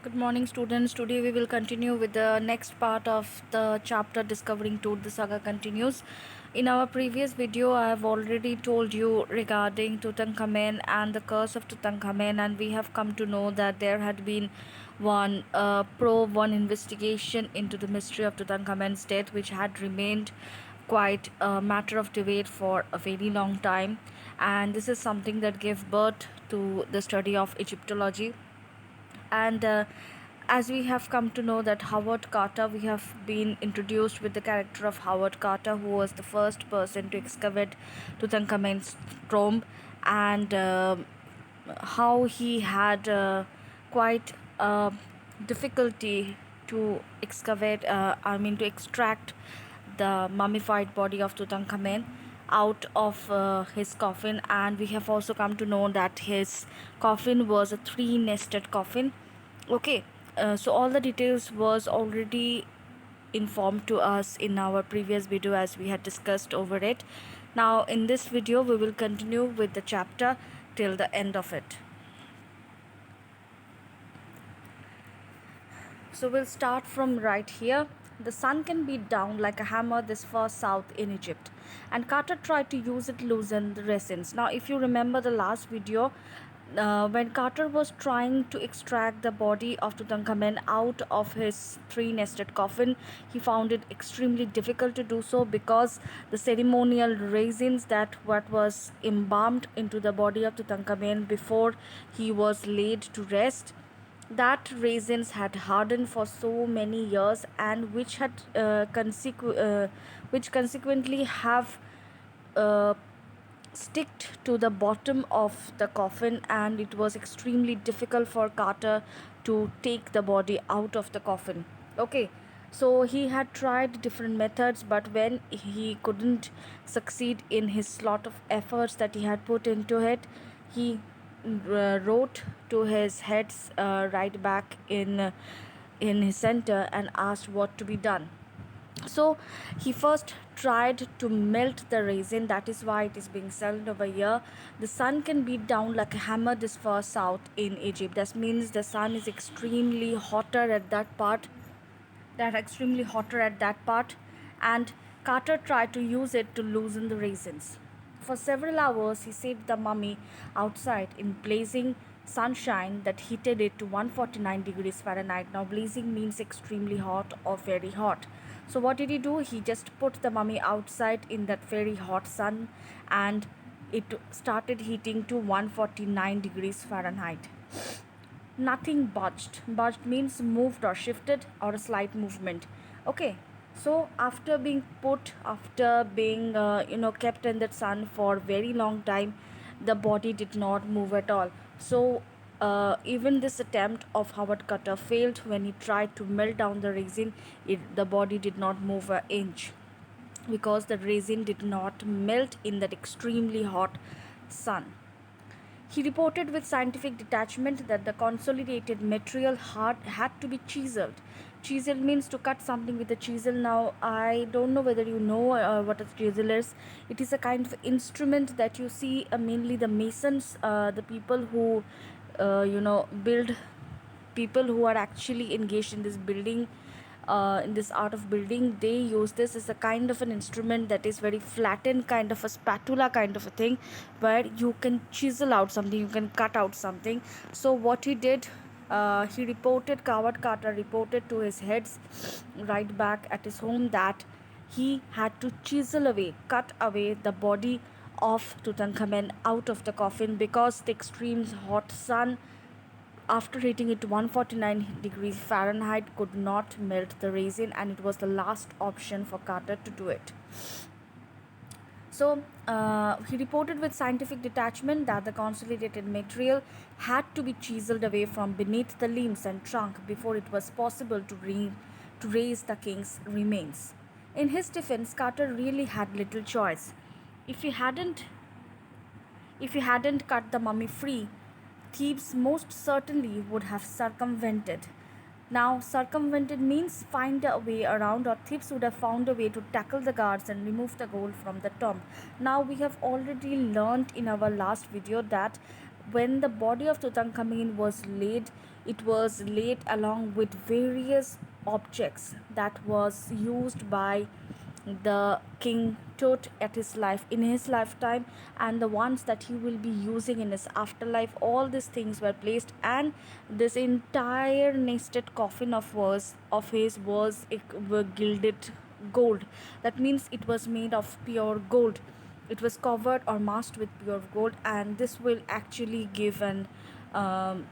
Good morning, students. Today we will continue with the next part of the chapter Discovering Truth. The saga continues. In our previous video, I have already told you regarding Tutankhamen and the curse of Tutankhamen, and we have come to know that there had been one probe, one investigation into the mystery of Tutankhaмен's death, which had remained quite a matter of debate for a very long time. And this is something that gave birth to the study of Egyptology. And as we have come to know that Howard Carter, we have been introduced with the character of Howard Carter, who was the first person to excavate Tutankhamun's tomb, and how he had quite difficulty to excavate, to extract the mummified body of Tutankhamun out of his coffin. And we have also come to know that his coffin was a three nested coffin. Okay, so all the details was already informed to us in our previous video as we had discussed over it. Now in this video we will continue with the chapter till the end of it. So we'll start from right here. The sun can beat down like a hammer this far south in Egypt, and Carter tried to use it to loosen the resins. Now, if you remember the last video, when Carter was trying to extract the body of Tutankhamun out of his three-nested coffin, he found it extremely difficult to do so because the ceremonial resins that what was embalmed into the body of Tutankhamun before he was laid to rest, that resins had hardened for so many years, and which had which consequently have uh, sticked to the bottom of the coffin, and it was extremely difficult for Carter to take the body out of the coffin. Okay, so he had tried different methods, but when he couldn't succeed in his lot of efforts that he had put into it, he wrote to his heads right back in his center and asked what to be done. So he first tried to melt the resin. That is why it is being sold over here. The sun can beat down like a hammer this far south in Egypt. That means the sun is extremely hotter at that part. And Carter tried to use it to loosen the resins. For several hours, he saved the mummy outside in blazing sunshine that heated it to 149 degrees Fahrenheit. Now, blazing means extremely hot or very hot. So, what did he do? He just put the mummy outside in that very hot sun, and it started heating to 149 degrees Fahrenheit. Nothing budged. Budged means moved or shifted or a slight movement. Okay, so after being kept in that sun for very long time, the body did not move at all. So even this attempt of Howard Carter failed. When he tried to melt down the resin, the body did not move an inch because the resin did not melt in that extremely hot sun. He reported with scientific detachment that the consolidated material had to be chiseled. Chisel means to cut something with a chisel. Now, I don't know whether you know what a chisel is. It is a kind of instrument that you see mainly the masons, the people who, build, people who are actually engaged in this building, in this art of building. They use this as a kind of an instrument that is very flattened, kind of a spatula kind of a thing, where you can chisel out something, you can cut out something. So what he did, Howard Carter reported to his heads right back at his home that he had to chisel away, cut away the body of Tutankhamun out of the coffin because the extreme hot sun after heating it to 149 degrees Fahrenheit could not melt the resin, and it was the last option for Carter to do it. So he reported with scientific detachment that the consolidated material had to be chiseled away from beneath the limbs and trunk before it was possible to raise the king's remains. In his defense, Carter really had little choice. If he hadn't if he hadn't cut the mummy free, thieves most certainly would have circumvented. Now, circumvented means find a way around, or thieves would have found a way to tackle the guards and remove the gold from the tomb. Now, we have already learned in our last video that when the body of Tutankhamun was laid It was laid along with various objects that was used by the King Tut at his life in his lifetime, and the ones that he will be using in his afterlife. All these things were placed, and this entire nested coffin of his was were gilded gold. That means it was made of pure gold. It was covered or masked with pure gold, and this will actually give an um,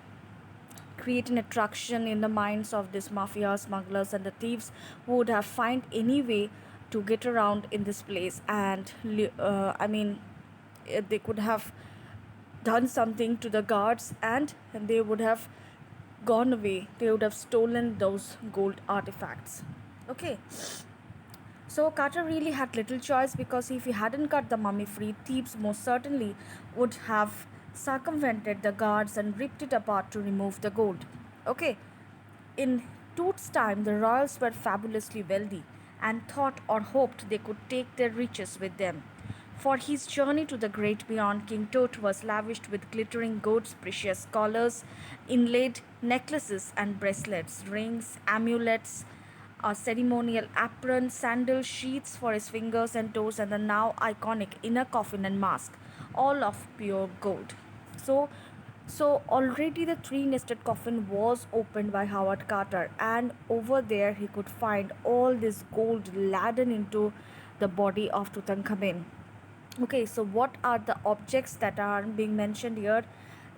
create an attraction in the minds of these mafia smugglers and the thieves who would have find any way to get around in this place. And they could have done something to the guards, and they would have gone away. They would have stolen those gold artifacts. Okay, so Carter really had little choice, because if he hadn't cut the mummy free, thieves most certainly would have circumvented the guards and ripped it apart to remove the gold. Okay, in Toot's time, the royals were fabulously wealthy and thought or hoped they could take their riches with them. For his journey to the great beyond, King Tut was lavished with glittering goods, precious collars, inlaid necklaces and bracelets, rings, amulets, a ceremonial apron, sandal sheaths for his fingers and toes, and the now iconic inner coffin and mask, all of pure gold. So, so already the three-nested coffin was opened by Howard Carter, and over there he could find all this gold laden into the body of Tutankhamen. Okay, so what are the objects that are being mentioned here?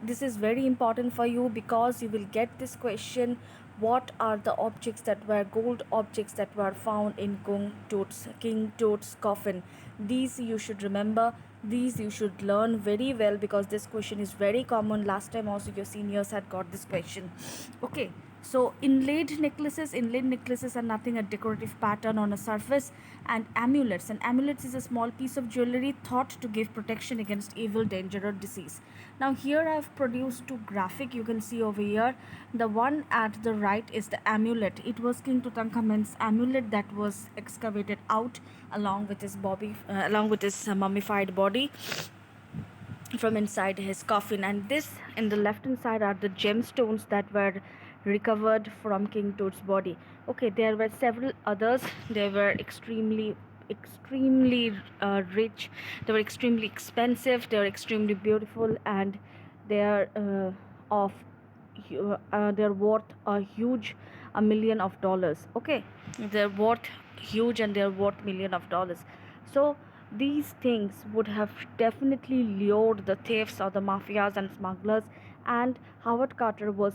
This is very important for you, because you will get this question: what are the objects that were gold objects that were found in King Tut's coffin? These you should remember, these you should learn very well, because this question is very common. Last time also your seniors had got this question. Okay, so inlaid necklaces are nothing a decorative pattern on a surface, and amulets is a small piece of jewelry thought to give protection against evil, danger, or disease. Now here I have produced two graphic. You can see over here, the one at the right is the amulet. It was King Tutankhamun's amulet that was excavated out along with his mummified body from inside his coffin. And this in the left hand side are the gemstones that were recovered from King Tut's body. Okay, there were several others. They were extremely rich, they were extremely expensive, they were extremely beautiful, and they are of they're worth a huge $1 million. Okay, they're worth huge, and they're worth $1 million. So these things would have definitely lured the thieves or the mafias and smugglers, and Howard Carter was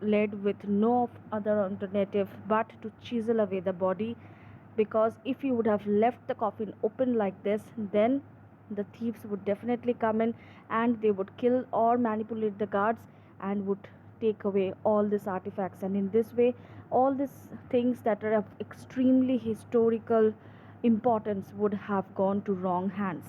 led with no other alternative but to chisel away the body, because if you would have left the coffin open like this, then the thieves would definitely come in, and they would kill or manipulate the guards, and would take away all these artifacts. And in this way, all these things that are of extremely historical importance would have gone to wrong hands.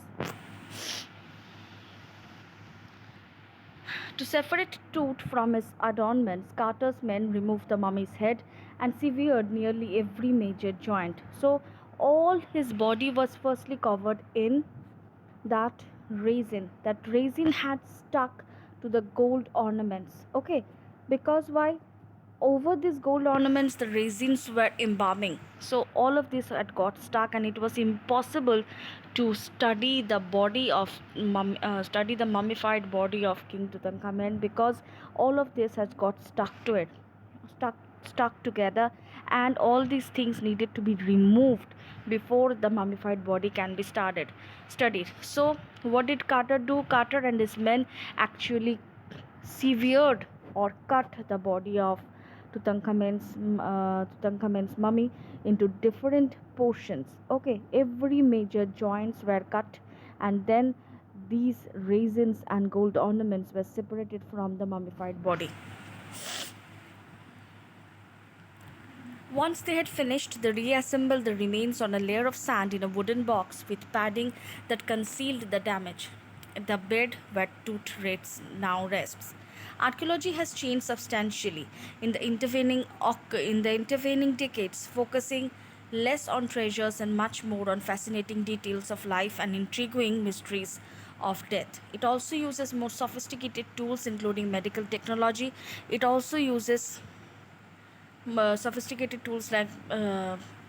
To separate Tooth from his adornments, Carter's men removed the mummy's head and severed nearly every major joint. So all his body was firstly covered in that resin. That resin had stuck to the gold ornaments. Okay, because why? Over these gold ornaments, the resins were embalming. So all of this had got stuck, and it was impossible to study the body of study the mummified body of King Tutankhamen, because all of this has got stuck to it, stuck stuck together, and all these things needed to be removed before the mummified body can be studied. So what did Carter do? Carter and his men actually severed or cut the body of Tutankhamun's mummy into different portions. Okay, every major joints were cut, and then these raisins and gold ornaments were separated from the mummified body. Once they had finished, they reassembled the remains on a layer of sand in a wooden box with padding that concealed the damage. The bed where Tooth now rests. Archaeology has changed substantially in the intervening decades, focusing less on treasures and much more on fascinating details of life and intriguing mysteries of death. It also uses more sophisticated tools, including medical technology. It also uses sophisticated tools like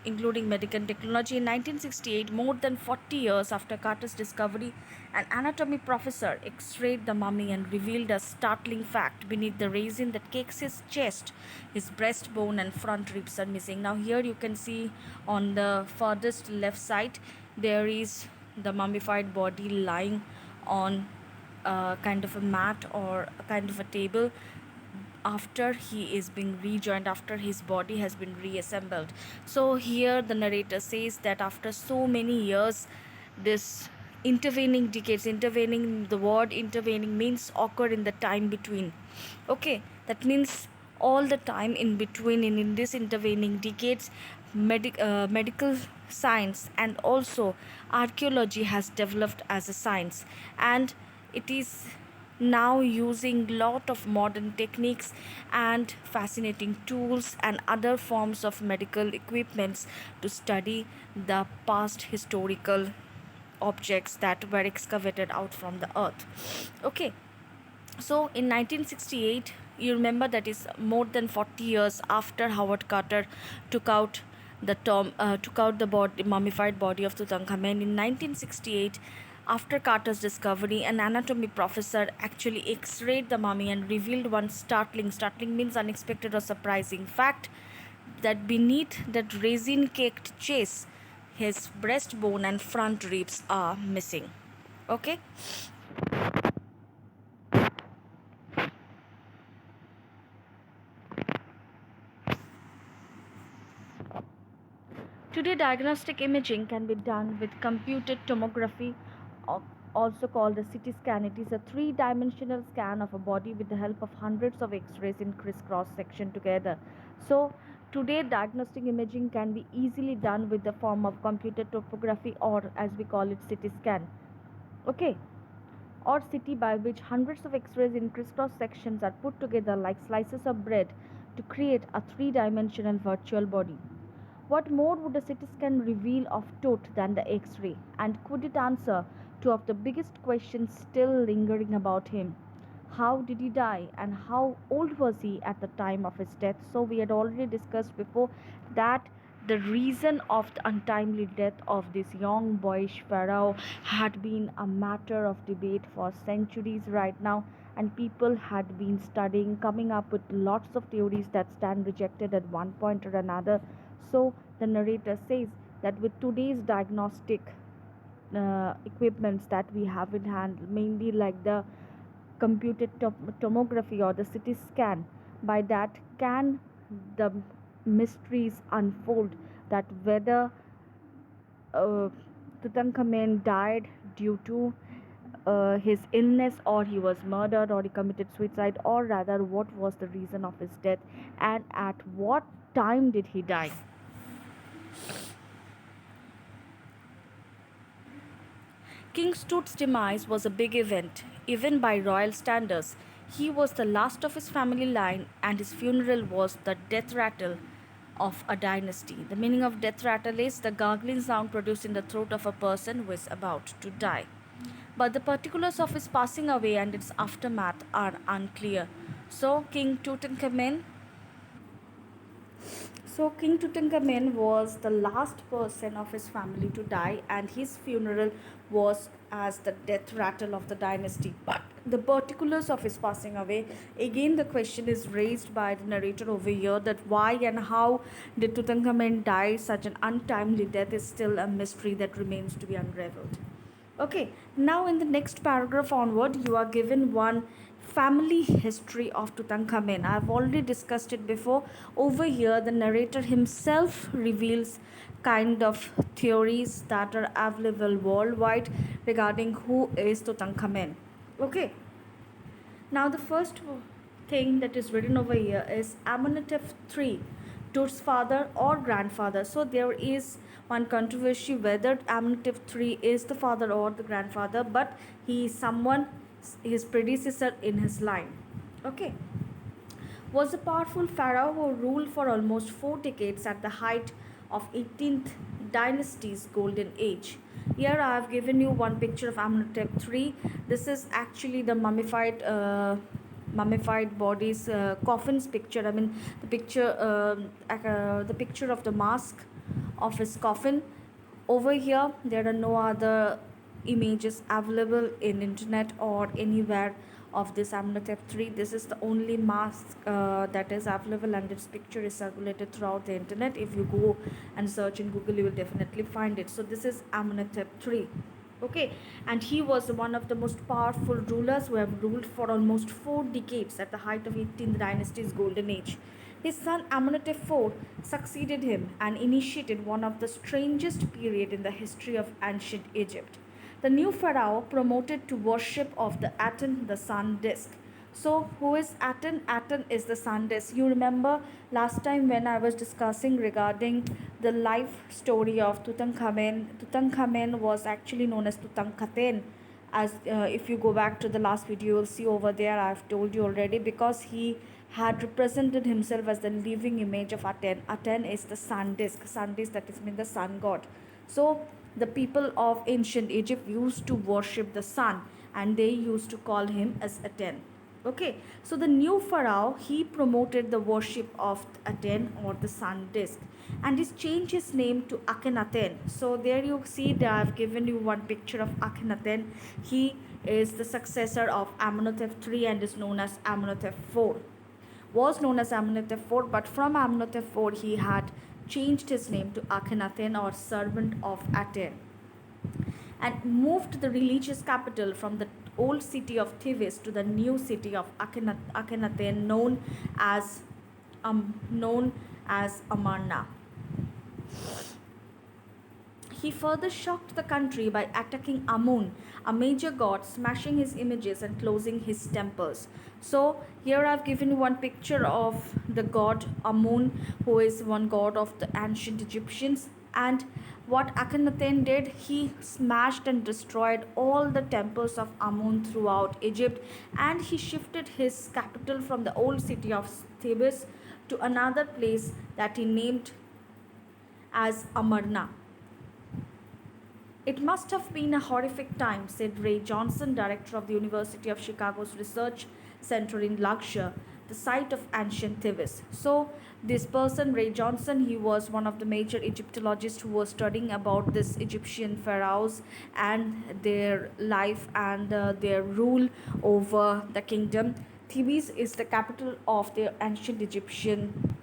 including medical technology. In 1968, more than 40 years after Carter's discovery, an anatomy professor x-rayed the mummy and revealed a startling fact: beneath the resin that cakes his chest, his breastbone and front ribs are missing. Now here you can see on the furthest left side there is the mummified body lying on a kind of a mat or a kind of a table after he is being rejoined, after his body has been reassembled. So here the narrator says that after so many years, this intervening decades, intervening, the word intervening means occur in the time between. Okay, that means all the time in between, in this intervening decades, medical science and also archaeology has developed as a science, and it is now using lot of modern techniques and fascinating tools and other forms of medical equipments to study the past historical objects that were excavated out from the earth. Okay, so in 1968, you remember that is more than 40 years after Howard Carter took out the body, mummified body of Tutankhamen. In 1968, after Carter's discovery, an anatomy professor actually x-rayed the mummy and revealed one startling means unexpected or surprising fact, that beneath that resin-caked chest, his breastbone and front ribs are missing. Okay. Today, diagnostic imaging can be done with computed tomography, also called a CT scan. It is a three-dimensional scan of a body with the help of hundreds of X-rays in crisscross section together. So, today, diagnostic imaging can be easily done with the form of computed topography, or as we call it, CT scan. Okay, or CT, by which hundreds of X-rays in crisscross sections are put together like slices of bread to create a three-dimensional virtual body. What more would a CT scan reveal of Tote than the X-ray? And could it answer two of the biggest questions still lingering about him? How did he die, and how old was he at the time of his death? So we had already discussed before that the reason of the untimely death of this young boyish pharaoh had been a matter of debate for centuries right now, and people had been studying, coming up with lots of theories that stand rejected at one point or another. So the narrator says that with today's diagnostic equipments that we have in hand, mainly like the computed tomography or the CT scan, by that can the mysteries unfold, that whether uh, Tutankhamen died due to his illness, or he was murdered, or he committed suicide, or rather what was the reason of his death and at what time did he die. King Tut's demise was a big event, even by royal standards. He was the last of his family line, and his funeral was the death rattle of a dynasty. The meaning of death rattle is the gargling sound produced in the throat of a person who is about to die. But the particulars of his passing away and its aftermath are unclear. So, King Tutankhamen was the last person of his family to die, and his funeral was as the death rattle of the dynasty. But the particulars of his passing away, again, the question is raised by the narrator over here, that why and how did Tutankhamen die such an untimely death is still a mystery that remains to be unraveled. Okay, now in the next paragraph onward, you are given one family history of Tutankhamen. I've already discussed it before. Over here, the narrator himself reveals kind of theories that are available worldwide regarding who is Tutankhamen. Okay, now, the first thing that is written over here is Amenhotep III, Tut's father or grandfather. So, there is one controversy whether Amenhotep III is the father or the grandfather, but he is someone, his predecessor in his line. Okay, was a powerful pharaoh who ruled for almost 4 decades at the height of 18th dynasty's golden age. Here I have given you one picture of Amenhotep III. This is actually the mummified body's coffin's picture. I mean the picture of the mask of his coffin. Over here there are no other images available in internet or anywhere of this Amenhotep III. This is the only mask that is available, and its picture is circulated throughout the internet. If you go and search in Google, you will definitely find it. So this is Amenhotep III. Okay, and he was one of the most powerful rulers who have ruled for almost 4 decades at the height of 18th dynasty's golden age. His son Amenhotep IV succeeded him and initiated one of the strangest period in the history of ancient Egypt. The new pharaoh promoted to worship of the Aten, the sun disk. So, who is Aten? Aten is the sun disk. You remember last time when I was discussing regarding the life story of Tutankhamen. Tutankhamen was actually known as Tutankhaten. As if you go back to the last video, you'll see over there. I've told you already, because he had represented himself as the living image of Aten. Aten is the sun disk. Sun disk, that is mean the sun god. So the people of ancient Egypt used to worship the sun, and they used to call him as Aten. Okay, so the new pharaoh, he promoted the worship of Aten or the sun disk, and he changed his name to Akhenaten. So there you see that I've given you one picture of Akhenaten. He is the successor of Amenhotep III and is known as Amenhotep IV. Was known as Amenhotep IV, but from Amenhotep IV he had changed his name to Akhenaten or servant of Aten, and moved the religious capital from the old city of Thebes to the new city of Akhenaten, as known as Amarna. He further shocked the country by attacking Amun, a major god, smashing his images and closing his temples. So, here I've given you one picture of the god Amun, who is one god of the ancient Egyptians. And what Akhenaten did, he smashed and destroyed all the temples of Amun throughout Egypt, and he shifted his capital from the old city of Thebes to another place that he named as Amarna. It must have been a horrific time, said Ray Johnson, director of the University of Chicago's Research Center in Luxor, the site of ancient Thebes. So, this person, Ray Johnson, he was one of the major Egyptologists who was studying about this Egyptian pharaohs and their life and their rule over the kingdom. Thebes is the capital of the ancient Egyptian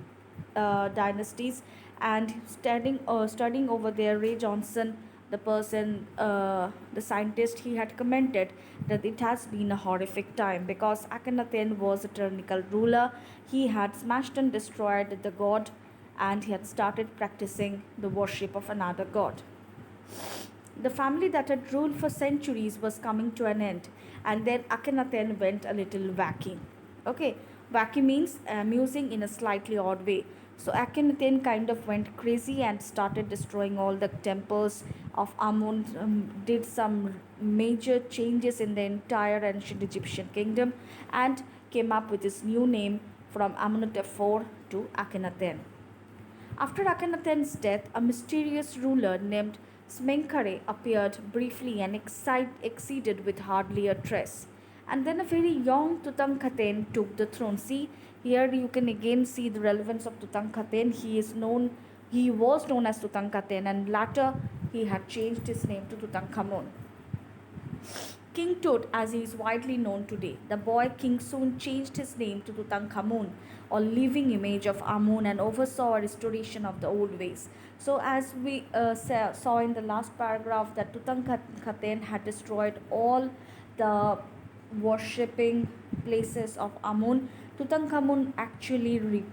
dynasties, and studying over there, Ray Johnson, the person, the scientist, he had commented that it has been a horrific time because Akhenaten was a tyrannical ruler. He had smashed and destroyed the god, and he had started practicing the worship of another god. The family that had ruled for centuries was coming to an end, and then Akhenaten went a little wacky. Okay, wacky means amusing in a slightly odd way. So Akhenaten kind of went crazy and started destroying all the temples of Amun, did some major changes in the entire ancient Egyptian kingdom, and came up with his new name from Amenhotep IV to Akhenaten. After Akhenaten's death, a mysterious ruler named Smenkhare appeared briefly and exceeded with hardly a trace. And then a very young Tutankhaten took the throne. See, here you can again see the relevance of Tutankhaten. He was known as Tutankhaten, and later he had changed his name to Tutankhamun. King Tut, as he is widely known today, the boy king soon changed his name to Tutankhamun, or living image of Amun, and oversaw a restoration of the old ways. So, as we saw in the last paragraph, that Tutankhaten had destroyed all the worshipping places of Amun. Tutankhamun actually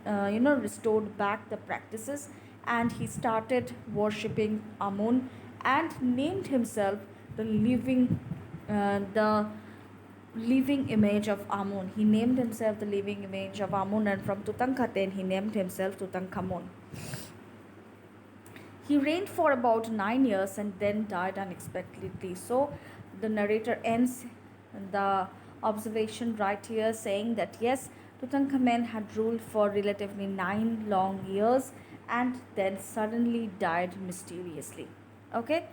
restored back the practices, and he started worshipping Amun and named himself the living image of Amun. He named himself the living image of Amun, and from Tutankhaten he named himself Tutankhamun. He reigned for about 9 years and then died unexpectedly. So the narrator ends the observation right here saying that yes, Tutankhamen had ruled for relatively 9 long years and then suddenly died mysteriously. Okay,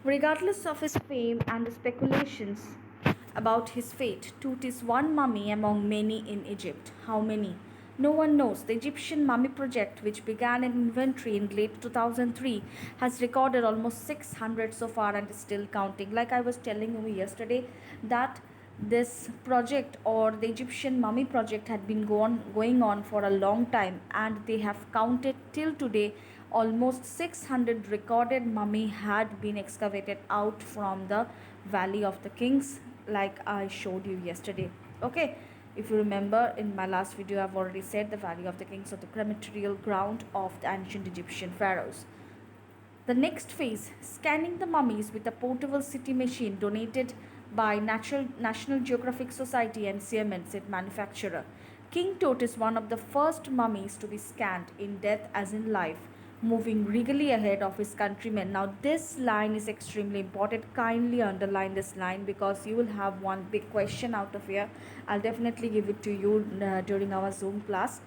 Regardless of his fame and the speculations about his fate, Tut is one mummy among many in Egypt. How many? No one knows. The Egyptian Mummy Project, which began an inventory in late 2003, has recorded almost 600 so far and is still counting. Like I was telling you yesterday, that this project or the Egyptian Mummy Project had been going on for a long time, and they have counted till today almost 600 recorded mummy had been excavated out from the Valley of the Kings, like I showed you yesterday. Okay, if you remember, in my last video I've already said the Valley of the Kings, or the crematorial ground of the ancient Egyptian pharaohs. The next phase, scanning the mummies with a portable CT machine donated by National Geographic Society and Siemens, its manufacturer. King Tut is one of the first mummies to be scanned in death as in life, moving regally ahead of his countrymen. Now, this line is extremely important. Kindly underline this line because you will have one big question out of here. I'll definitely give it to you during our Zoom class.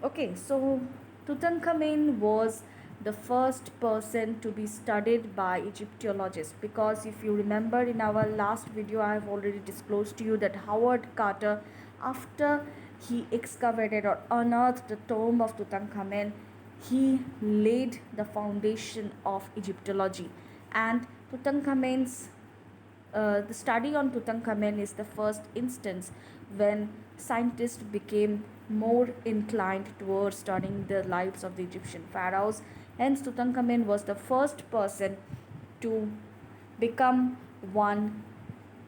Okay, so Tutankhamun was the first person to be studied by Egyptologists, because if you remember, in our last video I have already disclosed to you that Howard Carter, after he excavated or unearthed the tomb of Tutankhamun, he laid the foundation of Egyptology. And the study on Tutankhamun is the first instance when scientists became more inclined towards studying the lives of the Egyptian pharaohs. Hence, Tutankhamun was the first person to become one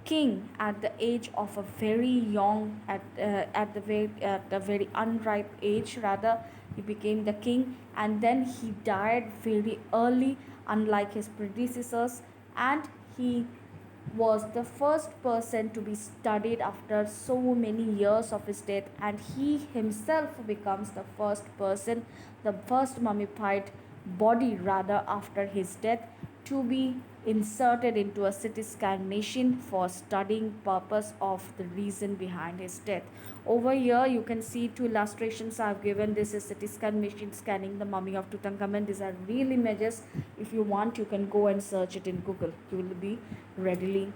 king at the age of a very young, at the very unripe age rather. He became the king, and then he died very early, unlike his predecessors, and he was the first person to be studied after so many years of his death, and he himself becomes the first person, the first mummified body rather, after his death, to be inserted into a CT scan machine for studying purpose of the reason behind his death. Over here you can see two illustrations I have given. This is CT scan machine scanning the mummy of Tutankhamun. These are real images. If you want, you can go and search it in Google. You will be readily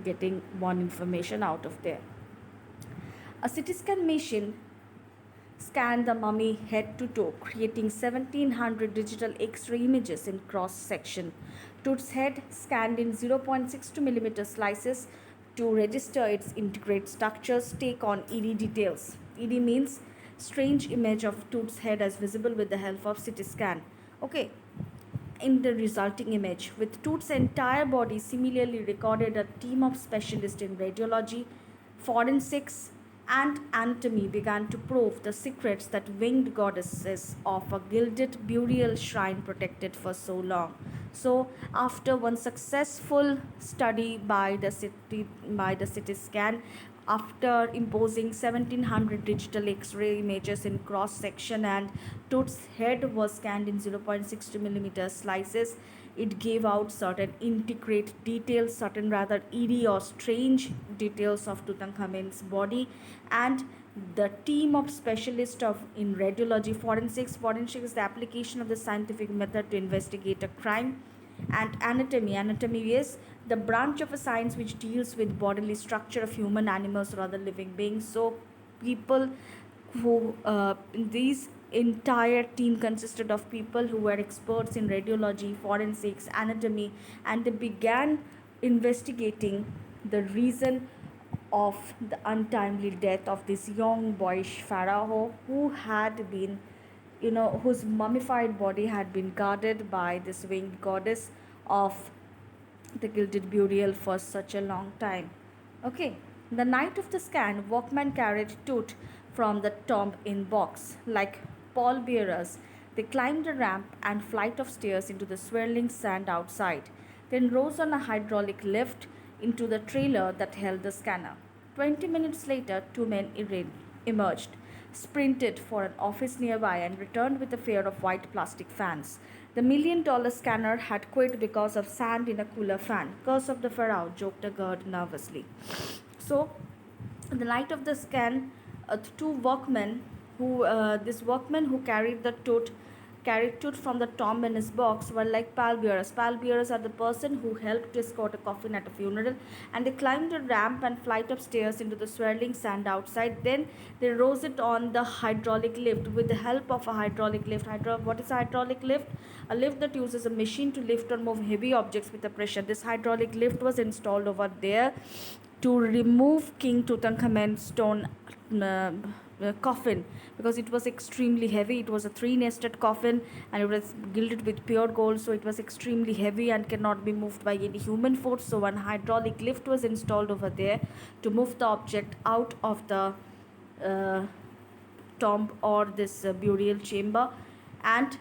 getting one information out of there. A CT scan machine scanned the mummy head to toe, creating 1700 digital X-ray images in cross section. Tut's head scanned in 0.62 mm slices to register its integrate structures, take on ED details. ED means strange image of Tut's head as visible with the help of CT scan. Okay, in the resulting image, with Tut's entire body similarly recorded, a team of specialists in radiology, forensics, and anatomy began to probe the secrets that winged goddesses of a gilded burial shrine protected for so long. So, after one successful study by the CT scan, after imposing 1700 digital X-ray images in cross section, and Tut's head was scanned in 0.62 mm slices, it gave out certain intricate details, certain rather eerie or strange details of Tutankhamun's body. And the team of specialists in radiology, forensics is the application of the scientific method to investigate a crime, and anatomy is the branch of a science which deals with bodily structure of human, animals, or other living beings. So people who these entire team consisted of people who were experts in radiology, forensics, anatomy, and they began investigating the reason of the untimely death of this young boyish pharaoh who had been, whose mummified body had been guarded by this winged goddess of the gilded burial for such a long time. Okay, the night of the scan, workmen carried Tut from the tomb in box. Like pallbearers, they climbed a ramp and flight of stairs into the swirling sand outside, then rose on a hydraulic lift into the trailer that held the scanner. 20 minutes later, two men emerged, sprinted for an office nearby, and returned with a pair of white plastic fans. The $1 million scanner had quit because of sand in a cooler fan. Curse of the Pharaoh, joked a guard nervously. So, on the night of the scan, two workmen this workman who carried the Tut carried Tooth from the tomb in his box were like pallbearers. Pallbearers are the person who helped to escort a coffin at a funeral, and they climbed a ramp and flight of stairs into the swirling sand outside. Then they rose it on the hydraulic lift with the help of a hydraulic lift. What is a hydraulic lift? A lift that uses a machine to lift or move heavy objects with a pressure. This hydraulic lift was installed over there to remove King Tutankhamun's stone coffin, because it was extremely heavy. It was a three-nested coffin and it was gilded with pure gold, so it was extremely heavy and cannot be moved by any human force. So one hydraulic lift was installed over there to move the object out of the uh, tomb or this burial chamber, and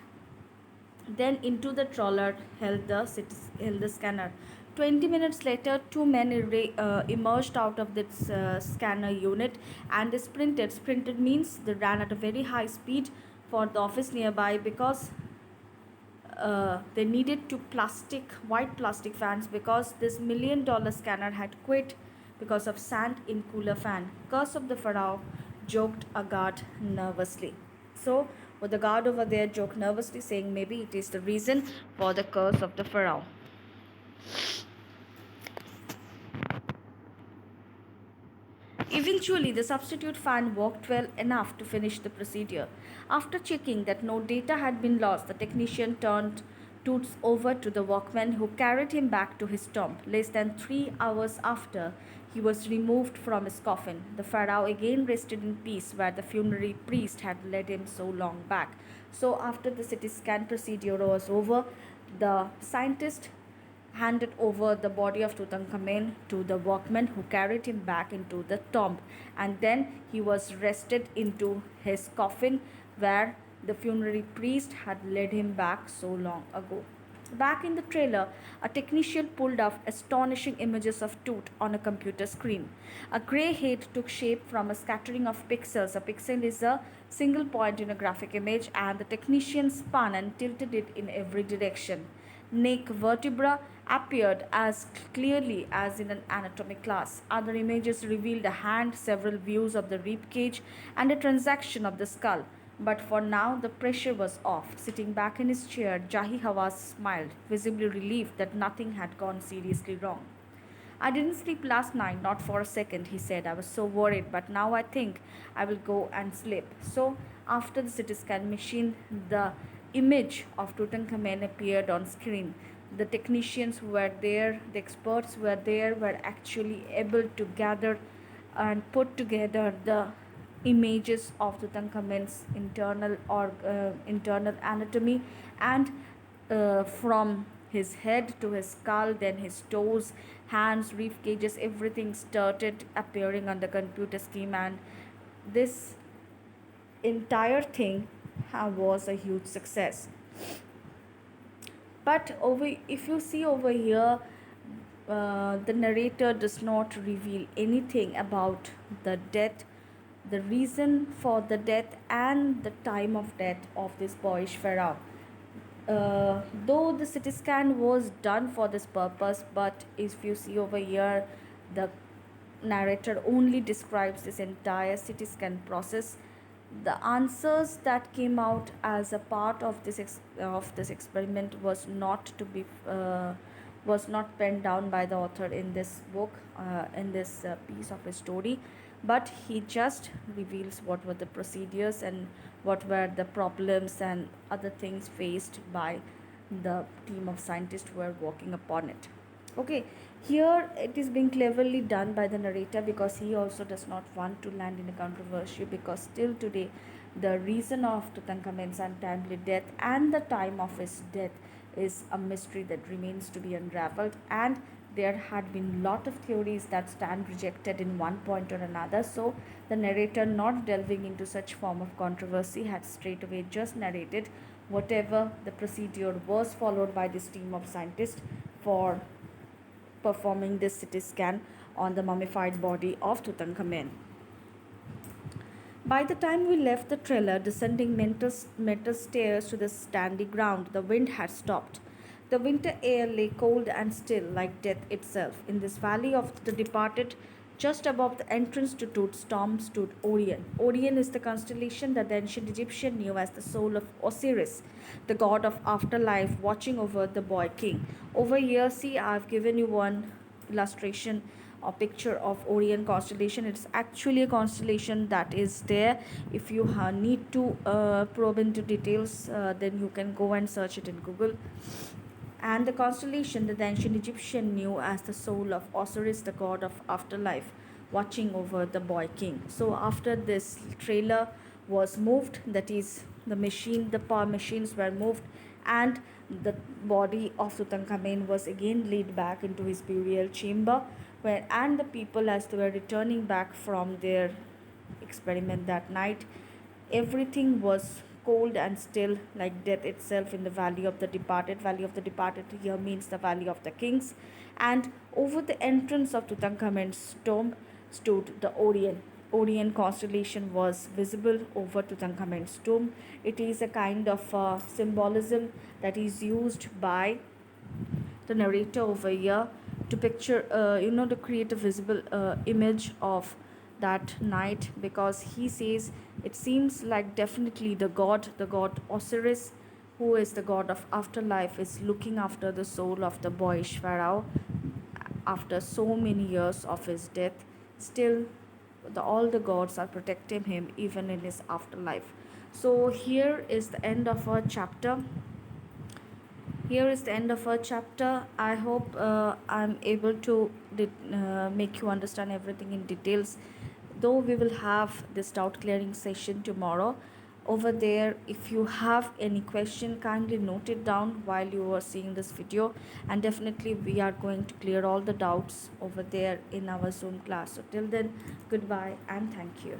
then into the trawler held the scanner. 20 minutes later, two men emerged out of this scanner unit, and they sprinted. Sprinted means they ran at a very high speed for the office nearby, because they needed two white plastic fans, because this $1 million scanner had quit because of sand in cooler fan. Curse of the Pharaoh, joked a guard nervously. So, with the guard over there joked nervously, saying maybe it is the reason for the curse of the Pharaoh. Eventually, the substitute fan worked well enough to finish the procedure. After checking that no data had been lost, the technician turned Toots over to the workman, who carried him back to his tomb. Less than 3 hours after, he was removed from his coffin. The pharaoh again rested in peace where the funerary priest had led him so long back. So, after the CT scan procedure was over, the scientist handed over the body of Tutankhamun to the workman, who carried him back into the tomb, and then he was rested into his coffin where the funerary priest had led him back so long ago. Back in the trailer, a technician pulled off astonishing images of Toot on a computer screen. A grey head took shape from a scattering of pixels. A pixel is a single point in a graphic image, and the technician spun and tilted it in every direction. Neck vertebra appeared as clearly as in an anatomy class. Other images revealed a hand, several views of the rib cage, and a transaction of the skull. But for now, the pressure was off. Sitting back in his chair, Jahi Hawass smiled, visibly relieved that nothing had gone seriously wrong. I didn't sleep last night, not for a second, he said. I was so worried, but now I think I will go and sleep. So, after the CT scan machine, the image of Tutankhamun appeared on screen. The technicians who were there, the experts who were there, were actually able to gather and put together the images of Tutankhamun's internal anatomy, and from his head to his skull, then his toes, hands, rib cages, everything started appearing on the computer scheme, and this entire thing was a huge success. But if you see over here, the narrator does not reveal anything about the death, the reason for the death, and the time of death of this boyish pharaoh. Though the CT scan was done for this purpose, but if you see over here, the narrator only describes this entire CT scan process. The answers that came out as a part of this experiment was not penned down by the author in this book, in this piece of his story, but he just reveals what were the procedures and what were the problems and other things faced by the team of scientists who were working upon it. Okay, here it is being cleverly done by the narrator, because he also does not want to land in a controversy, because still today the reason of Tutankhamun's untimely death and the time of his death is a mystery that remains to be unraveled, and there had been lot of theories that stand rejected in one point or another. So the narrator, not delving into such form of controversy, had straightaway just narrated whatever the procedure was followed by this team of scientists for performing this CT scan on the mummified body of Tutankhamun. By the time we left the trailer, descending metal stairs to the sandy ground, the wind had stopped. The winter air lay cold and still, like death itself. In this valley of the departed, Just above the entrance to Tut storm stood Orion. Orion is the constellation that the ancient Egyptian knew as the soul of Osiris, the god of afterlife, watching over the boy king. Over here, see, I've given you one illustration or picture of Orion constellation. It's actually a constellation that is there. If you need to probe into details, then you can go and search it in Google. And the constellation that the ancient Egyptian knew as the soul of Osiris, the god of afterlife, watching over the boy king. So after this trailer was moved, that is the power machines were moved, and the body of Tutankhamen was again laid back into his burial chamber, where and the people, as they were returning back from their experiment that night, everything was cold and still like death itself in the valley of the departed. Valley of the departed here means the valley of the kings. And over the entrance of Tutankhamun's tomb stood the Orion. Orion constellation was visible over Tutankhamun's tomb. It is a kind of symbolism that is used by the narrator over here to picture, to create a visible image of that night, because he says it seems like definitely the god Osiris, who is the god of afterlife, is looking after the soul of the boyish pharaoh after so many years of his death. Still, all the gods are protecting him even in his afterlife. So here is the end of our chapter. I hope I'm able to make you understand everything in details. Though we will have this doubt clearing session tomorrow. Over there, if you have any question, kindly note it down while you are seeing this video, and definitely we are going to clear all the doubts over there in our Zoom class. So till then, goodbye and thank you.